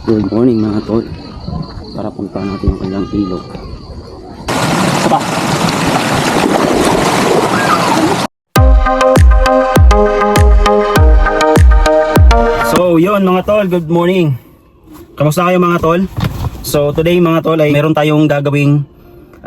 Good morning mga tol. Para punta natin yung kanilang ilog. Saba! So yun mga tol, good morning. Kamusta kayo mga tol? So today mga tol ay meron tayong gagawing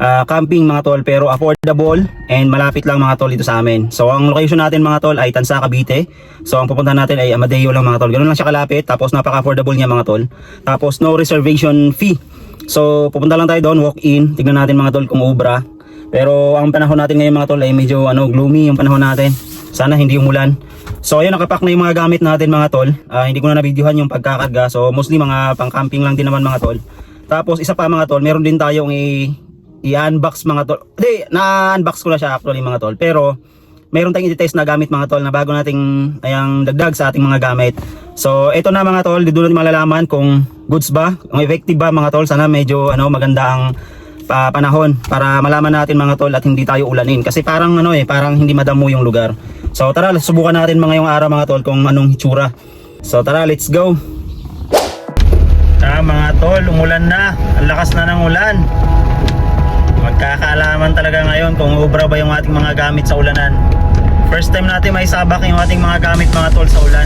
camping mga tol, pero affordable and malapit lang mga tol dito sa amin. So ang location natin mga tol ay Tansa, Cavite. So ang pupuntahan natin ay Amadeo lang mga tol. Ganun lang siya kalapit, tapos napaka-affordable niya mga tol. Tapos no reservation fee. So pupunta lang tayo doon, walk in. Tignan natin mga tol kung ubra. Pero ang panahon natin ngayon mga tol ay medyo gloomy yung panahon natin. Sana hindi umulan. So ayun, nakapack na yung mga gamit natin mga tol. Hindi ko na nabidyohan yung pagkakarga. So mostly mga pang camping lang din naman mga tol. Tapos isa pa mga tol, meron din tayong i-unbox mga tol. Hindi, na-unbox ko na siya actually mga tol. Pero meron tayong i-test na gamit mga tol na bago nating dagdag sa ating mga gamit. So ito na mga tol, dito natin malalaman kung goods ba, kung effective ba mga tol. Sana medyo maganda ang panahon para malaman natin mga tol at hindi tayo ulanin. Kasi parang parang hindi madamo yung lugar. So tara, subukan natin ngayong araw mga tol kung anong hitsura. So tara, let's go. Mga tol, umulan na. Ang lakas na ng ulan. Magkakaalaman talaga ngayon kung ubra ba yung ating mga gamit sa ulanan. First time natin may sabak yung ating mga gamit mga tol sa ulan.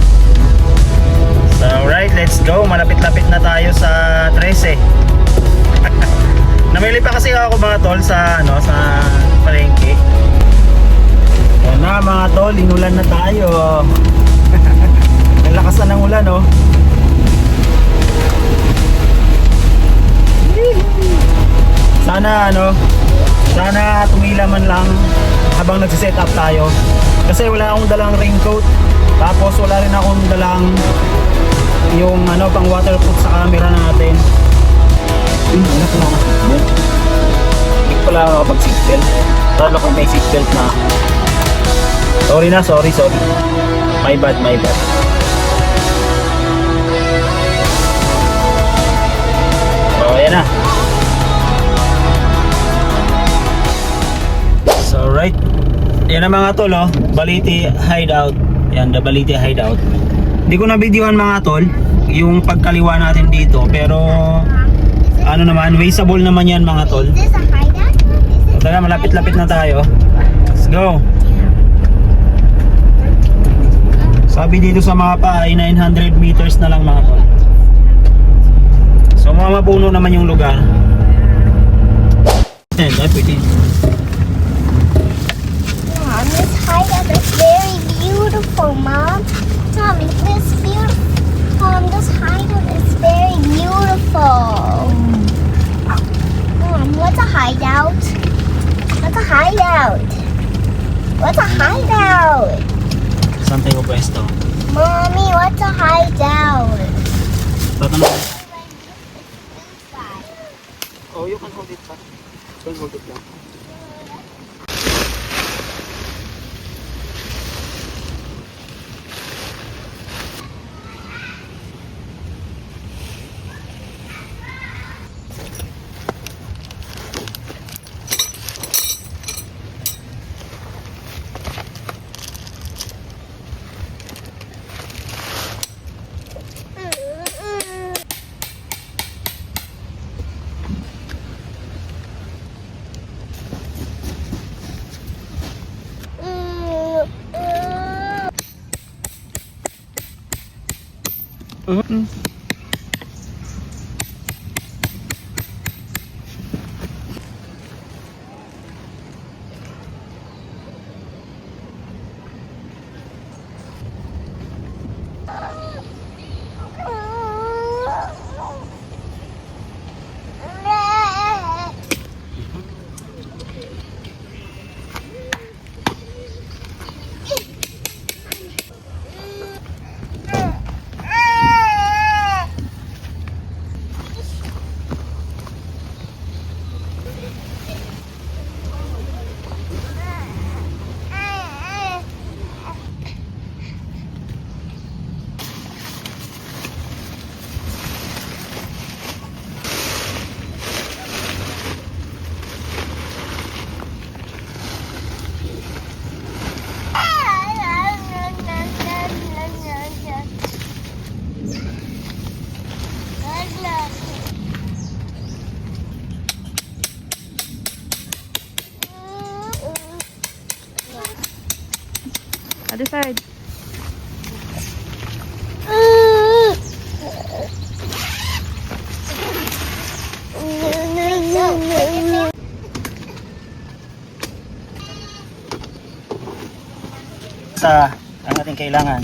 So alright, let's go. Malapit-lapit na tayo sa 13. Namili pa kasi ako mga tol sa sa palengke. Yan na mga tol, inulan na tayo. Ang lakas na ng ulan Sana tumila man lang habang nagsiset up tayo. Kasi wala akong dalang raincoat. Tapos wala rin akong dalang yung pang waterproof sa camera natin. Hindi pala ako pag seatbelt. Talo ko may seatbelt na. Sorry. My bad. So ayan na. So right, yan na mga tol Balete Hideout. Yan, the Balete Hideout. Hindi ko na videohan mga tol yung pagkaliwa natin dito, pero naman, wasteable naman yan mga tol. So tara, malapit-lapit na tayo. Let's go. Sabi dito sa mapa ay 900 meters na lang mga tol. So mga mapuno naman yung lugar. And ay pwede. Mom, this hideout is very beautiful, Mom. Mommy, this hideout is very beautiful. Mom, what's a hideout? What's a hideout? What's a hideout? Something of pwesto. Mommy, what's a hideout? Tatanong. Oh, you can hold it back. You can hold it back. Other side. Sa ang ating kailangan.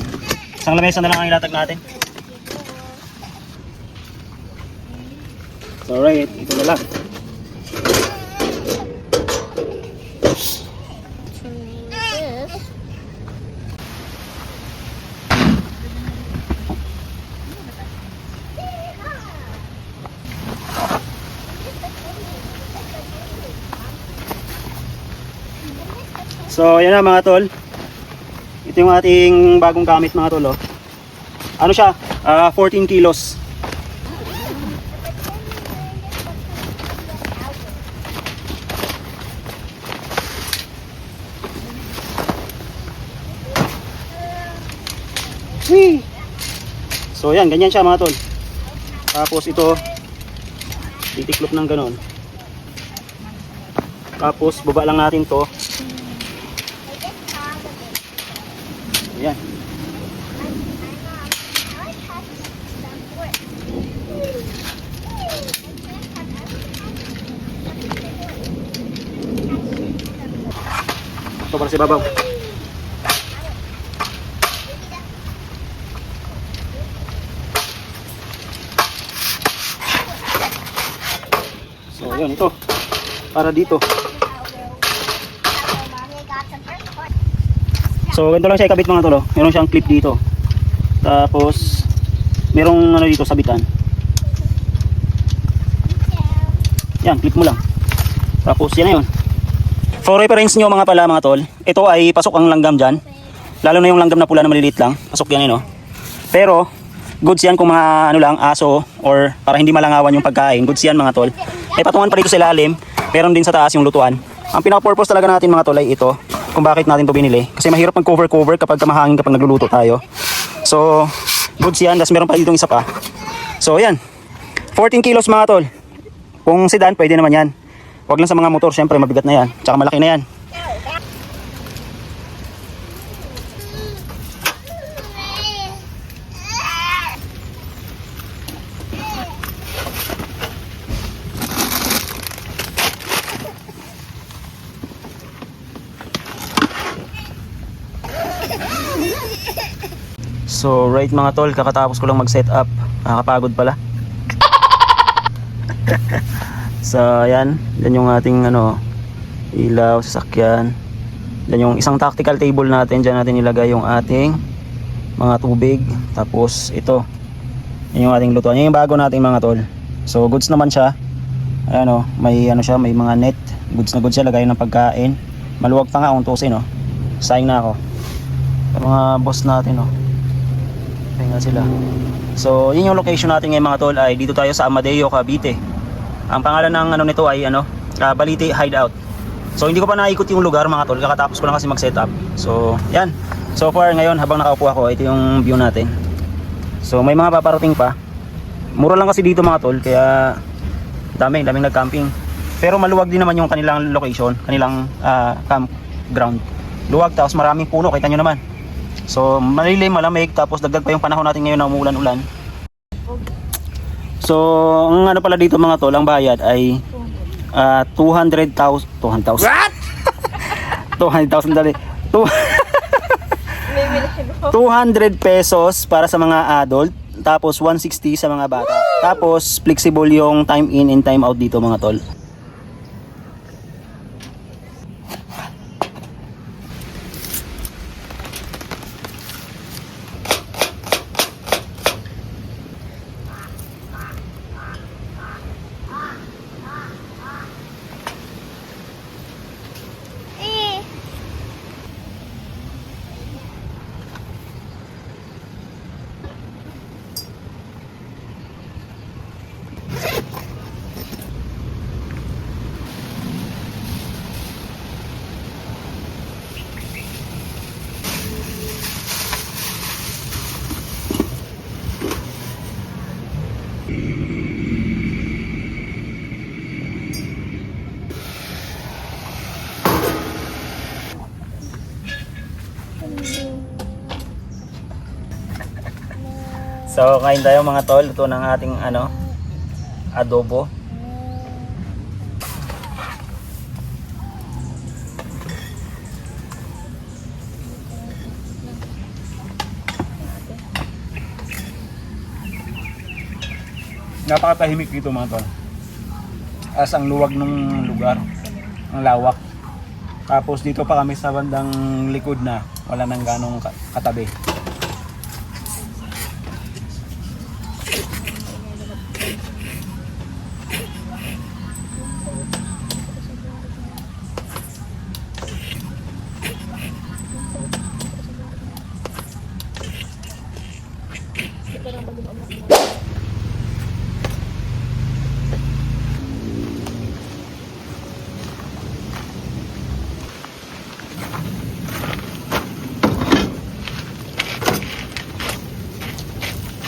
Isang lamesa na lang ang ilatag natin. So alright, ito na lang. So yan na mga tol. Ito yung ating bagong gamit mga tol. Oh. Ano siya? 14 kilos. Whee! So yan, ganyan siya mga tol. Tapos ito titiklop ng ganon. Tapos baba lang natin to. Ayan. Ito para sa babaw. So yun, ito para dito. So ganito lang siya ikabit mga tolo. Meron siyang clip dito. Tapos merong ano dito sabitan. Yan, clip mo lang. Tapos yan na yun. For reference nyo mga pala mga tol, ito ay pasok ang langgam dyan. Lalo na yung langgam na pula na maliliit lang. Pasok yan no. Pero goods yan kung mga ano lang, aso or para hindi malangawan yung pagkain. Goods yan mga tol. May patungan pa dito sa ilalim. Meron din sa taas yung lutuan. Ang pinaka-purpose talaga natin mga tol ay ito. Kung bakit natin to binili. Kasi mahirap mag-cover-cover kapag mahangin kapag nagluluto tayo. So, goods yan. Tapos meron pa dito isa pa. So, yan. 14 kilos mga tol. Kung sedan, pwede naman yan. Huwag lang sa mga motor. Siyempre, mabigat na yan. Tsaka malaki na yan. So right mga tol, kakatapos ko lang mag-set up. Nakakapagod pala. So yan, yan yung ating ano, ilaw, sasakyan. Yan yung isang tactical table natin. Diyan natin ilagay yung ating mga tubig. Tapos ito, yan yung ating lutuan. Yan yung bago nating mga tol. So goods naman siya. Ayan o, may ano siya, may mga net. Goods na goods siya, lagay ng pagkain. Maluwag pa nga kung tusin o. Sayang na ako. Yung mga boss natin o. Nga sila. So, yun yung location natin ngayon mga tol ay dito tayo sa Amadeo, Cavite. Ang pangalan ng ano nito ay ano, Balite Hideout. So, hindi ko pa naikot yung lugar mga tol, kakatapos ko lang kasi mag-setup. So, yan. So far ngayon habang nakaupo ako, ito yung view natin. So, may mga paparating pa. Mura lang kasi dito mga tol, kaya daming nag-camping. Pero maluwag din naman yung kanilang location, kanilang campground. Luwag, tapos maraming puno, kita nyo naman. So malilim, malamig, tapos dagdag pa yung panahon natin ngayon na umulan-ulan. So ang ano pala dito mga tol, ang bayad ay 200,000. What? 200,000 dali. 200 pesos para sa mga adult, tapos 160 sa mga bata. Tapos flexible yung time in and time out dito mga tol. So kain tayo mga tol, ito ng ating adobo. Napakatahimik dito mga tol. As ang luwag ng lugar, ang lawak. Tapos dito pa kami sa bandang likod na, wala nang ganong katabi.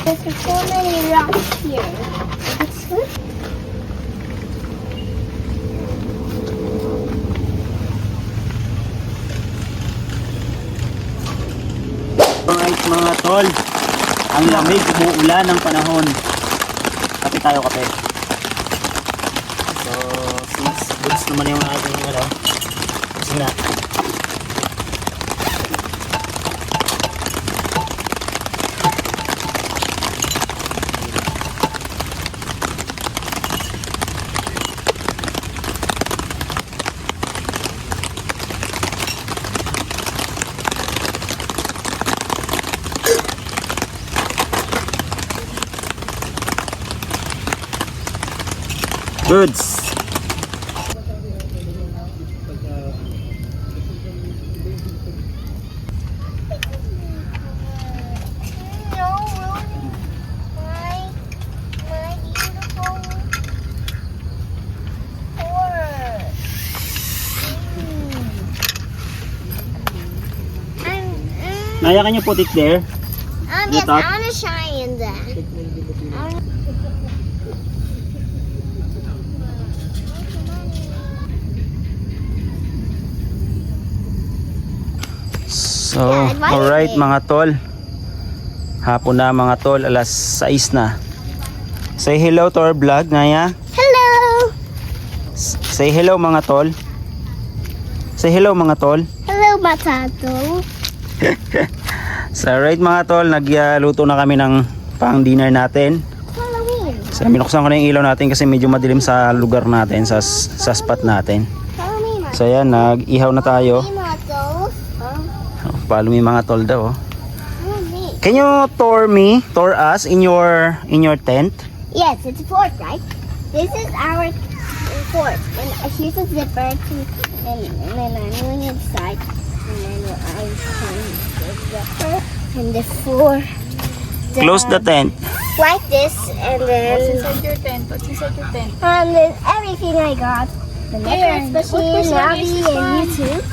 There's so many rocks here. It's good. Alright mga tol, ang lamig, umuulan ng panahon. Kape tayo, kape. So, since goods naman yung ating kusina. Goods. No, my beautiful horse. Naya, can you put it there? Yes, thought- I want to shine in that. So, alright mga tol. Hapon na mga tol, alas 6 na. Say hello to our vlog, Naya. Hello. Say hello mga tol. Say hello mga tol. Hello, Matato. So, alright mga tol, nagluto na kami ng pang dinner natin. Halloween. So, minuksan ko na yung ilaw natin kasi medyo madilim sa lugar natin, sa spot natin. Halloween. So, ayan, nag-ihaw na tayo. Matato. Follow me mga tol daw. Oh. Halloween. Can you tour us in your tent? Yes, it's a fort, right? This is our fort. And here's a zipper to, and then I'm going inside. And then I turn the zipper and the floor. Close the tent. Like this, and then Inside your tent. What's inside your tent? and then everything I got. The Here, necklace machine, what was Navi, this and one? YouTube,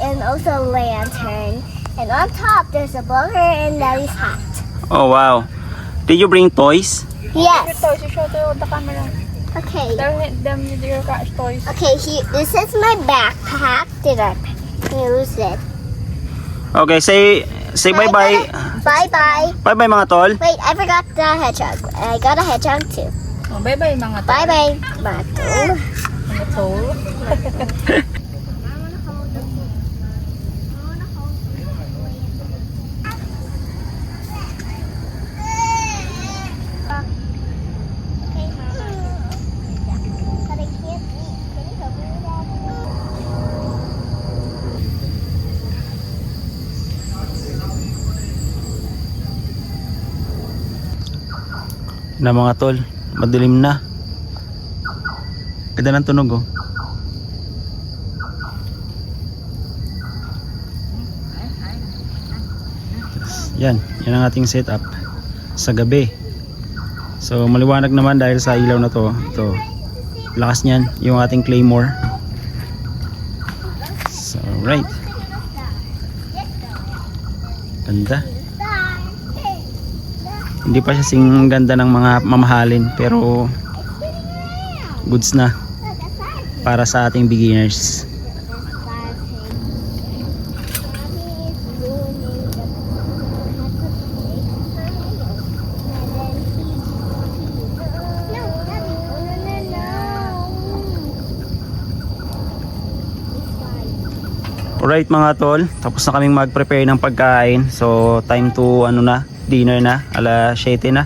and also a lantern. And on top there's a blower and Daddy's hat. Oh wow. Did you bring toys? Your Yes. toys. You show to the camera. Okay. Them your toys. Okay. This is my backpack. Did I use it? Okay, say bye bye. Bye bye. Bye bye mga tol. Wait, I forgot the hedgehog. I got a hedgehog too. Oh, bye-bye mga tol. Bye bye. Bato. Mga tol. Na mga tol, madilim na. Ganda ng tunog oh. Yan ang ating setup sa gabi. So maliwanag naman dahil sa ilaw na to. Ito, lakas niyan yung ating claymore. So right. Ganda. Hindi pa siya sing ganda ng mga mamahalin pero goods na para sa ating beginners. Alright mga tol, tapos na kaming mag-prepare ng pagkain. So time to dinner na, alas 7 na.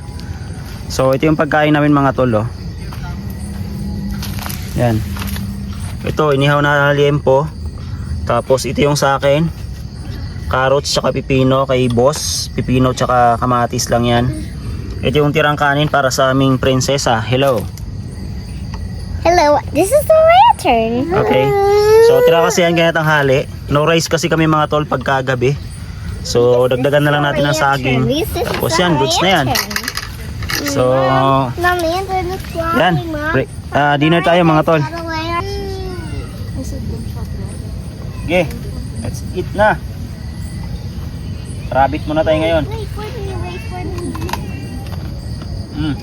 So ito yung pagkain namin mga tol oh. Yan. Ito inihaw na liempo. Tapos ito yung sa akin. Carrots tsaka pipino kay boss. Pipino tsaka kamatis lang yan. Ito yung tirang kanin para sa aming prinsesa. Hello. Hello, this is the lantern. Okay. So tira kasi yan ganyan tanghali. No rice kasi kami mga tol pagkagabi. So dagdagan na lang natin ng saging. Tapos yan, goods na yan. So The lantern is yan. flying, Mom. Dinner tayo mga tol. Got a lantern. Okay, let's eat na. Rabbit muna tayo ngayon. Wait for me, wait for me. Mm.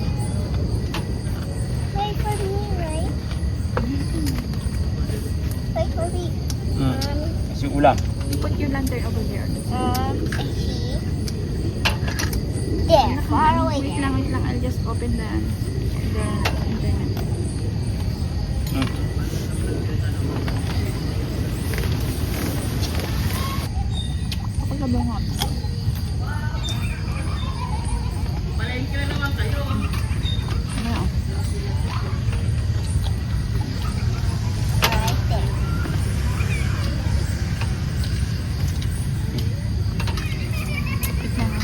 Wait for me, right? Wait for me. Kasi ulam. Put your lantern over there. I see. There, far away Wait there. lang, wait lang. I'll just open the internet. Mm. Kapag nabungot. Ano? Right there. Wait lang.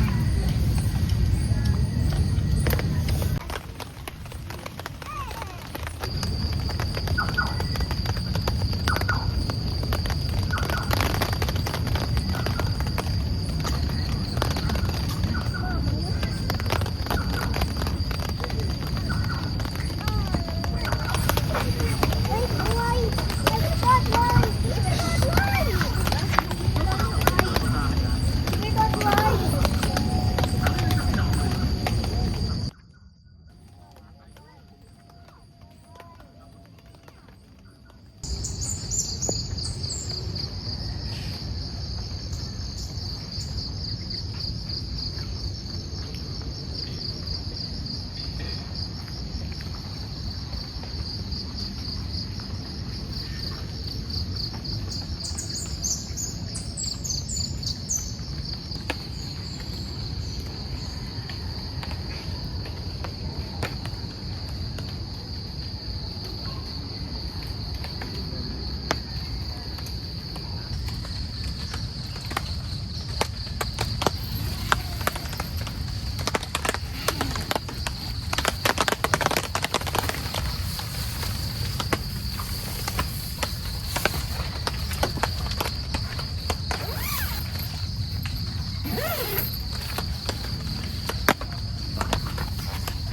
Wait, why? I got one. I got one.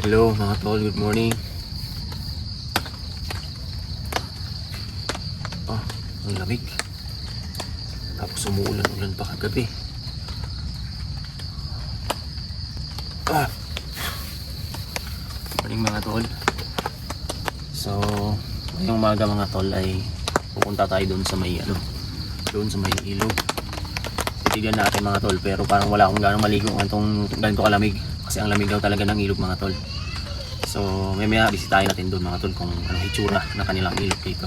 Hello mga tol, good morning. Ang lamig. Tapos umuulan-ulan pa kagabi. Morning mga tol. So, ngayong umaga mga tol ay pupunta tayo doon sa may ilog. Titigan natin mga tol, pero parang wala akong ganong maligo kung ganito kalamig. Kasi ang lamig daw talaga ng ilog mga tol. So may bisitahin natin doon mga tol kung anong itsura ng kanilang ilog dito.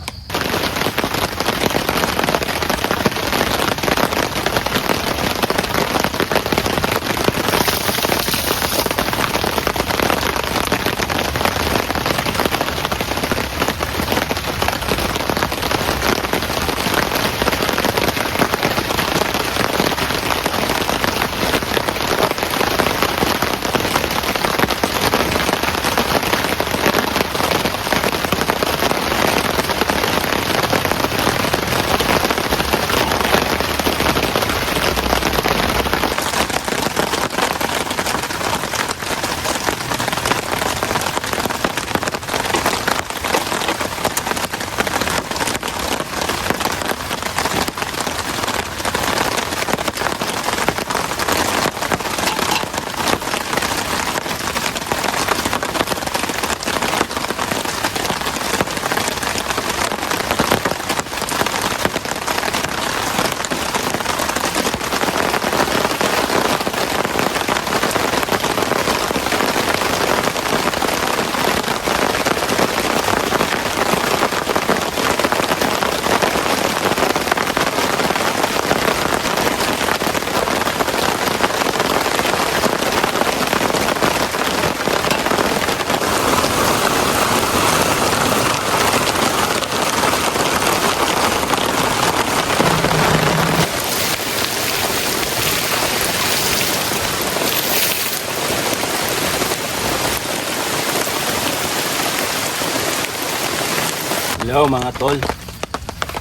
Hello mga tol.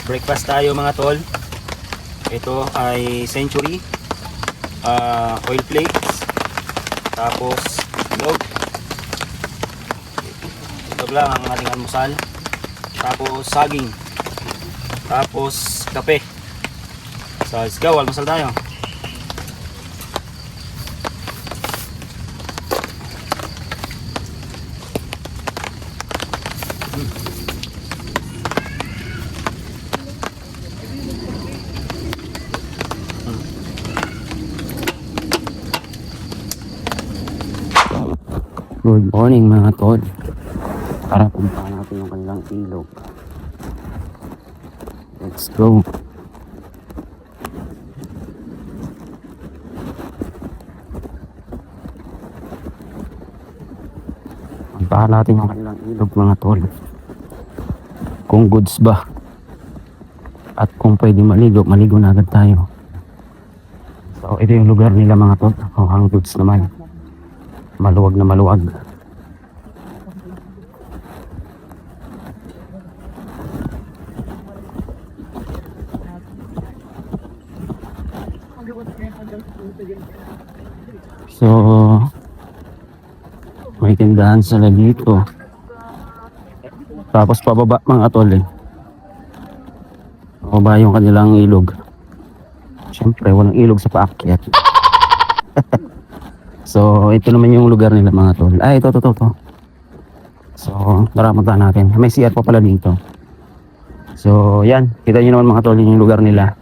Breakfast tayo mga tol. Ito ay Century, oil flakes, tapos itlog. Itlog lang ang ating almusal. Tapos saging. Tapos kape. So let's go, almusal tayo. Good morning mga tol. Para puntahan natin yung kanilang ilog. Let's go. Puntahan natin yung kanilang ilog mga tol. Kung goods ba. At kung pwede maligo, maligo na agad tayo. So ito yung lugar nila mga tol. Ang goods naman. Maluwag na maluwag. So may tindahan sila dito. Tapos pababa mga tol eh. Pababa yung kanilang ilog. Siyempre walang ilog sa paakyat. So ito naman yung lugar nila mga tol. Ay ito. So tara punta natin. May CR pa pala dito. So yan, kita nyo naman mga tol yung lugar nila.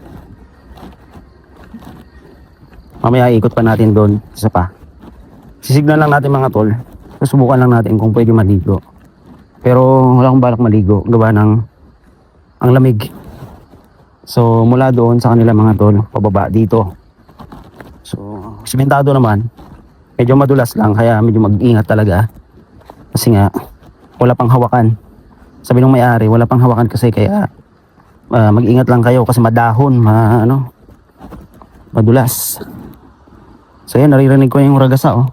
Mamaya ikot pa natin doon isa pa. Sisignan lang natin mga tol. Susubukan lang natin kung pwede maligo. Pero wala akong balak maligo. Gawa ng ang lamig. So mula doon sa kanila mga tol, pababa dito. So simentado naman. Medyo madulas lang kaya medyo mag-ingat talaga. Kasi nga wala pang hawakan. Sabi nung may-ari, wala pang hawakan kasi kaya mag-ingat lang kayo kasi madahon, madulas. So yan, naririnig ko yung ragasa oh.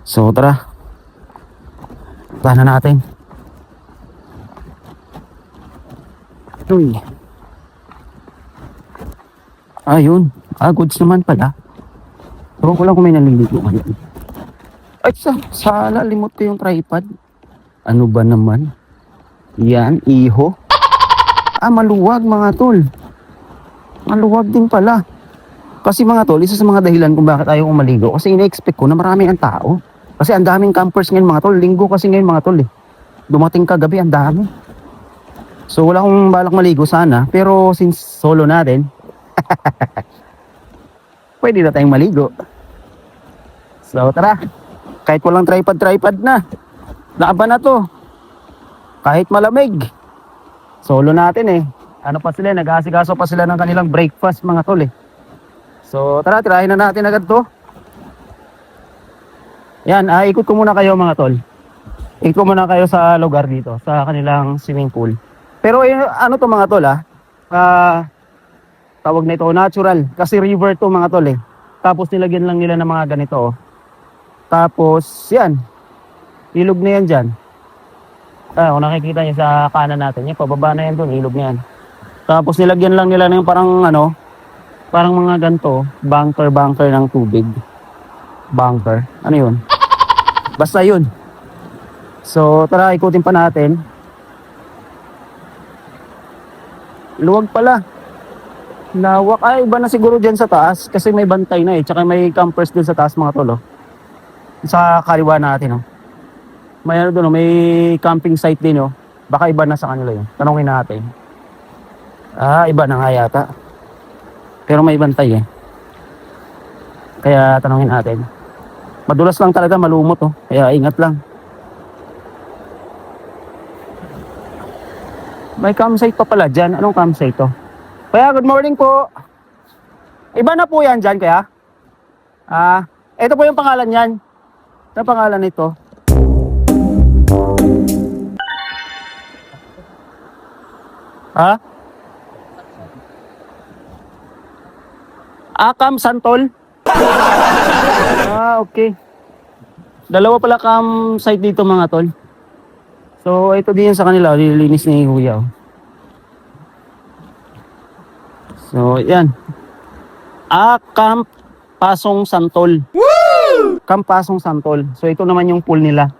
So tara. Puntahan na natin. Uy. Ayun. Goods naman pala. Ewan ko lang kung may naliligo ngayon. Ay, sala, limot ko yung tripod. Ano ba naman? Yan, iho. Maluwag mga tol. Maluwag din pala. Kasi mga tol, isa sa mga dahilan kung bakit ayaw ko maligo. Kasi ina-expect ko na marami ang tao. Kasi ang daming campers ngayon mga tol. Linggo kasi ngayon mga tol eh. Dumating kagabi, ang dami. So wala akong balak maligo sana. Pero since solo natin, pwede na tayong maligo. So tara, kahit walang tripod na, laban na to. Kahit malamig, solo natin eh. Ano pa sila, nag-aasikaso pa sila ng kanilang breakfast mga tol eh. So tara, tirahin na natin agad to. Yan, ikot ko muna kayo mga tol. Ikot ko muna kayo sa lugar dito, sa kanilang swimming pool. Pero ano to mga tol tawag na ito natural, kasi river to mga tol eh. Tapos nilagyan lang nila ng mga ganito oh. Tapos yan, ilog na yan dyan. Kung nakikita nyo sa kanan natin, yung pababa na yan doon, ilog na yan. Tapos nilagyan lang nila ng parang parang mga ganito, bunker ng tubig. Bunker, ano yun? Basta yun. So tara, ikutin pa natin. Luwag pala. Lawak. Ay, iba na siguro dyan sa taas kasi may bantay na eh. Tsaka may campers din sa taas mga tol oh. Sa kaliwa natin oh. May doon oh, may camping site din oh. Baka iba na sa kanila yun. Tanungin natin. Iba na nga yata. Pero may bantay eh. Kaya tanungin natin. Madulas lang talaga, malumot oh. Kaya ingat lang. May campsite pa pala dyan. Anong campsite to? Kaya good morning po. Iba na po yan dyan kaya? Ito po yung pangalan yan. Ano pangalan nito? Camp Santol? Okay. Dalawa pala campsite dito mga tol. So ito din sa kanila, nililinis ni Kuya. Oh. So yan. Camp Pasong Santol. Woo! Camp Pasong Santol. So ito naman yung pool nila.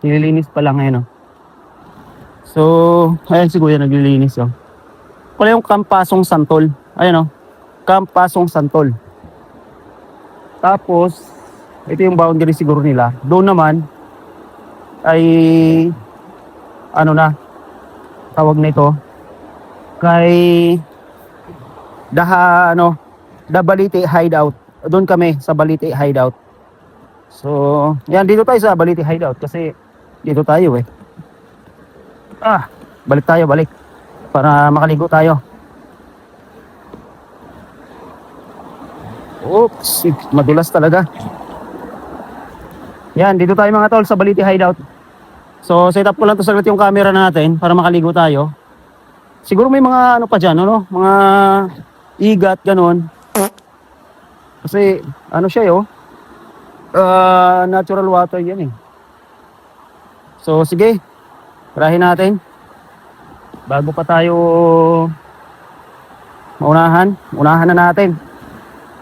Nililinis pa lang ngayon. Oh. So ayan si Kuya naglilinis. Oh. Wala yung Camp Pasong Santol. Ayan oh. Camp Pasong Santol. Tapos ito yung boundary siguro nila. Doon naman ay ano na tawag nito kay The Balite Hideout. Doon kami sa Balite Hideout. So, yan dito tayo sa Balite Hideout kasi dito tayo eh. Balik para makaligo tayo. Oops, madulas talaga. Yan, dito tayo mga tol sa Balite Hideout. So, set up ko lang to saglit yung camera natin para makaligo tayo. Siguro may mga ano pa dyan, ano? Mga igat, ganun. Kasi, ano siya yo? Natural water yan eh. So, sige. Tarahin natin. Bago pa tayo unahan na natin.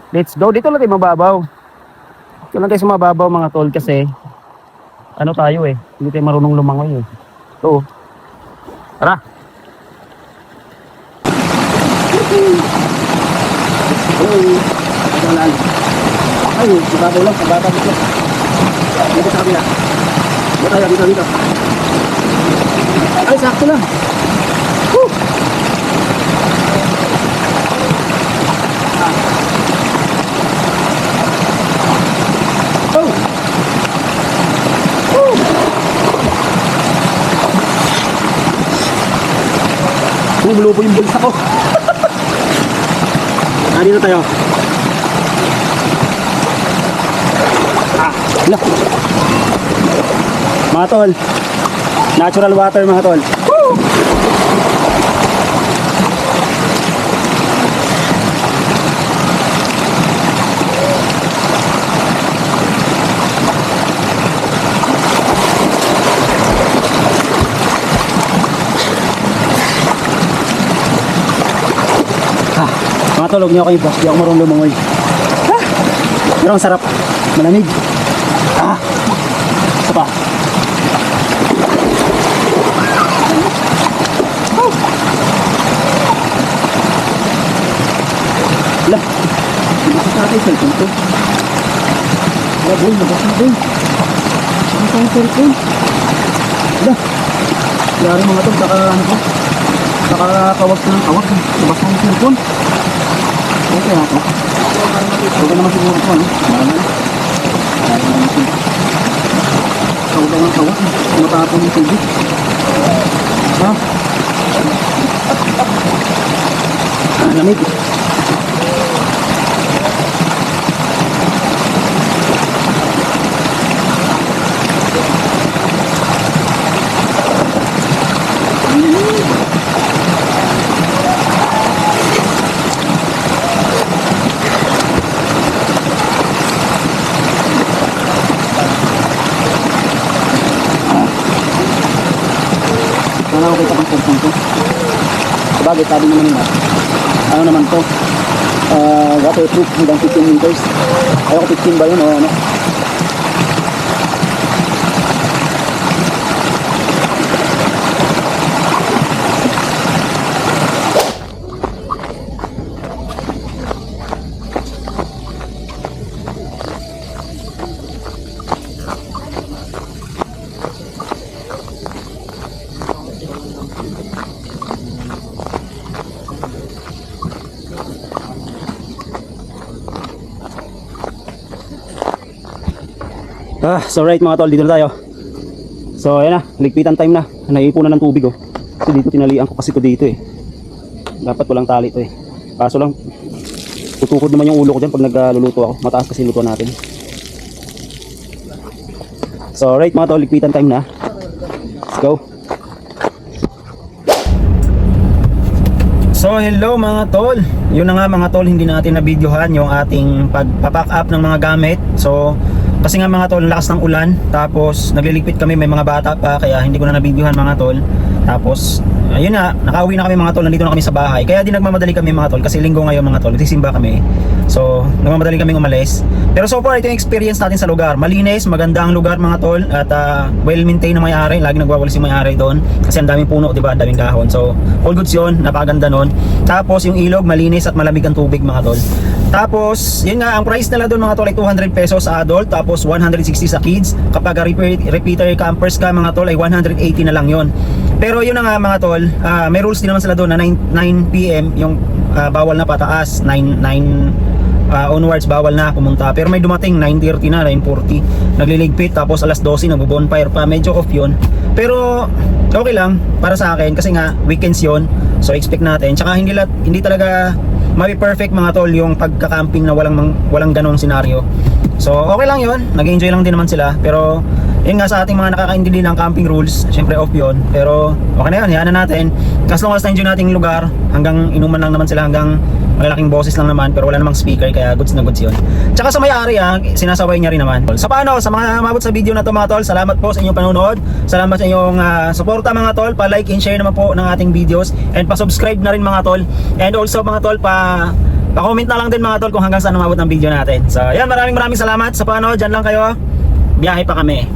Let's go. Dito lang tayo mababaw. Dito lang tayo sa mababaw mga tol kasi ano tayo eh, hindi tayo marunong lumangoy eh. So, tara! Ay, ibabaw lang, ibabaw dito. Dito sa kabila. Dito. Ay, sakto lang. Woo! Bumulo po yung bulsa ko. Dito tayo. Wala. Mga tol. Natural water mga tol. Woo! Mga tol, huwag niyo ako i-post. Di ako marunong lumangoy. Pero ang sarap. Malamig. Isa pa. Wala. Nabasa sa akin cellphone ko. Wala boy, nabasa boy. Nabasa yung cellphone. Wala. Yari mga tol, kawag ko ng kawag. Nabasa yung cellphone. Okay ako. Huwag naman siguro ito, ano? Kawag ng kawag. Matapon yung tubig. Ha? Lamig. Sana okay pa ang cellphone ko. Sabagay, sabi naman nila. Ano naman to? Waterproof hanggang 15 meters. Ayaw ko 15 ba yun o ano? So right mga tol, dito na tayo. So ayan na, ligpitan time na. Naiipunan ng tubig oh. Kasi dito tinalian ko kasi ko dito eh. Dapat walang tali to eh. Kaso lang, tutukod naman yung ulo ko dyan pag nagluluto ako. Mataas kasi luto natin. So right mga tol, ligpitan time na. Let's go. So hello mga tol. Yun na nga mga tol, hindi natin na videohan yung ating pagpapack up ng mga gamit. So Kasi nga mga tol, lakas ng ulan, tapos nagliligpit kami, may mga bata pa, kaya hindi ko na nabibiyuhan mga tol. Tapos, ayun na, nakauwi na kami mga tol, nandito na kami sa bahay. Kaya di nagmamadali kami mga tol, kasi linggo ngayon mga tol, nagsisimba kami. So, nagmamadali kami umalis. Pero so far, ito yung experience natin sa lugar. Malinis, maganda ang lugar mga tol, at well-maintained na may-ari. Lagi nagwawalis yung may-ari doon, kasi ang daming puno, diba? Ang daming kahon. So, all goods yun, napakaganda nun. Tapos, yung ilog, malinis at malamig ang tubig mga tol. Tapos, yun nga, ang price nila doon mga tol ay 200 pesos sa adult, tapos 160 sa kids. Kapag repeater campers ka mga tol ay 180 na lang yon. Pero yun na nga mga tol, may rules din naman sila doon na 9 PM yung bawal na pataas, 9 onwards bawal na pumunta. Pero may dumating 9:30 na, 9:40 nagliligpit, tapos alas 12 nagbo-bonfire pa, medyo off yun. Pero okay lang para sa akin kasi nga weekends yun, so expect natin. Tsaka hindi talaga perfect mga tol yung pagka-camping na walang ganong senaryo. So okay lang yun, nag-enjoy lang din naman sila. Pero yun nga, sa ating mga nakakaintindi ng camping rules, syempre off yun. Pero okay na yun, hayaan na natin. As long as na-enjoy natin yung lugar, hanggang inuman lang naman sila, hanggang malalaking boses lang naman, pero wala namang speaker, kaya goods na goods yun. Tsaka sa may-ari sinasaway niya rin naman. Sa paano, sa mga umabot sa video na to mga tol, salamat po sa inyong panonood. Salamat sa inyong suporta mga tol. Pa-like and share naman po ng ating videos, and pa-subscribe na rin mga tol. And also mga tol, pa-comment na lang din mga tol kung hanggang saan umabot ng video natin. So yan, maraming salamat. Sa paano, dyan lang kayo, biyahe pa kami.